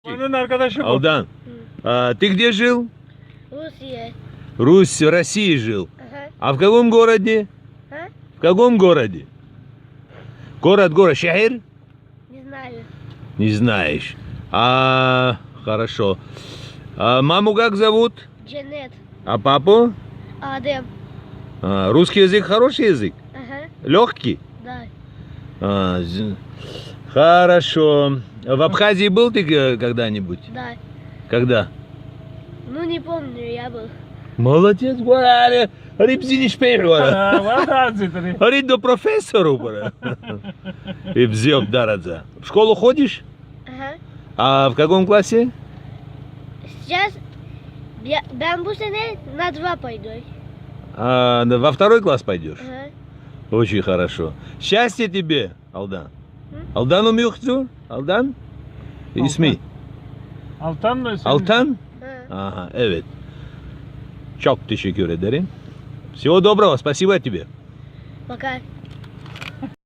мальчик. Onun arkadaşı bu. Алдан, ты где жил? Rusya. В России жил. Ага. А в каком городе? А? В каком городе? Город, шахир? Не знаю. Не знаешь. Хорошо. Маму как зовут? Джанет. А папу? Адем. Русский язык хороший язык? Ага. Легкий? Да. Хорошо. В Абхазии был ты когда-нибудь? Да. Когда? Ну не помню, я был. Молодец, говори. Рибзиниш пейгора. Var Hazretleri. Говори до профессору. И взял дарадза. В школу ходишь? Ага. А в каком классе? Сейчас ben bu sene на 2 пойду. Во второй класс пойдешь? Ага. Очень хорошо. Счастья тебе, Алдан. Aldan umuyordu? Aldan? İsmi? Altan mı? Altan? Ага. Ага, evet. Çok teşekkür ederim. Всего доброго, спасибо тебе. Пока.